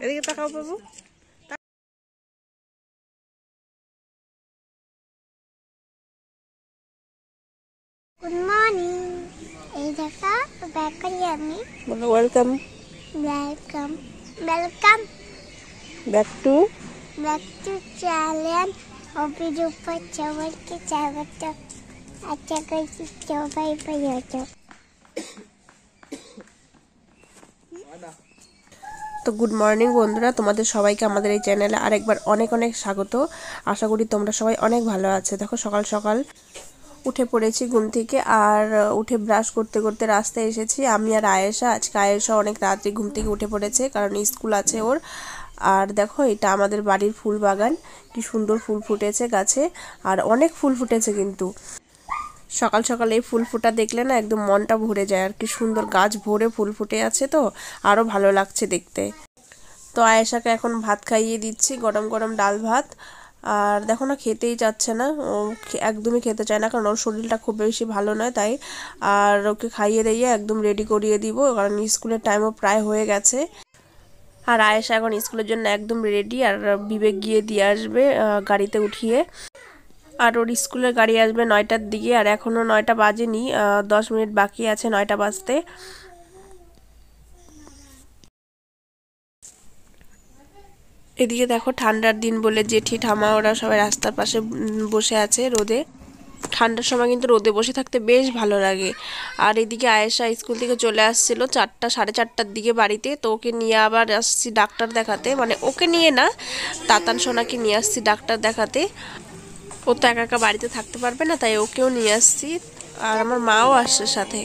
এদিকে তাকাও বাবু। Good morning. এই দেখা ব্যাক করি আমি। বলো welcome. Welcome welcome back to channel office উপর সবাইকে স্বাগত। আশা করছি সবাই ভালো আছো। তো গুড মর্নিং বন্ধুরা, তোমাদের সবাইকে আমাদের এই চ্যানেলে আরেকবার অনেক অনেক স্বাগত। আশা করি তোমরা সবাই অনেক ভালো আছে। দেখো সকাল সকাল উঠে পড়েছি ঘুম থেকে, আর উঠে ব্রাশ করতে করতে রাস্তায় এসেছি আমি আর আয়েশা। আজকে আয়েশা অনেক রাত্রে ঘুম থেকে উঠে পড়েছে, কারণ স্কুল আছে ওর। আর দেখো এটা আমাদের বাড়ির ফুল বাগান, কি সুন্দর ফুল ফুটেছে গাছে, আর অনেক ফুল ফুটেছে কিন্তু। সকাল সকাল এই ফুল ফোটা দেখলে না একদম মনটা ভরে যায়, আর কি সুন্দর গাছ ভরে ফুল ফুটে আছে, তো আরো ভালো লাগছে দেখতে। তো আয়েশাকে এখন ভাত খাইয়ে দিচ্ছি, গরম গরম ডাল ভাত। আর দেখো না খেতেই চাচ্ছে না, ও একদমই খেতে চায় না, কারণ ওর শরীরটা খুব বেশি ভালো নয় তাই। আর ওকে খাইয়ে দিয়ে একদম রেডি করিয়ে দিব, কারণ স্কুলের টাইমও প্রায় হয়ে গেছে। আর আয়েশা এখন স্কুলের জন্য একদম রেডি, আর বিবেক গিয়ে দিয়ে আসবে গাড়িতে উঠিয়ে। আর ওর স্কুলের গাড়ি আসবে 9টার দিকে, আর এখনও 9টা বাজেনি, 10 মিনিট বাকি আছে 9টা বাজতে। এদিকে দেখো ঠান্ডার দিন বলে জেঠি ঠামা ওরা সবাই রাস্তার পাশে বসে আছে রোদে। ঠান্ডার সময় কিন্তু রোদে বসে থাকতে বেশ ভালো লাগে। আর এদিকে আয়েশা স্কুল থেকে চলে আসছিল 4টা সাড়ে 4টার দিকে বাড়িতে, তো ওকে নিয়ে আবার আসছি ডাক্তার দেখাতে, মানে ওকে নিয়ে না, তাতান সোনাকে নিয়ে আসছি ডাক্তার দেখাতে। ও তো একা একা বাড়িতে থাকতে পারবে না, তাই ওকেও নিয়ে আসছি, আর আমার মাও আসছে সাথে।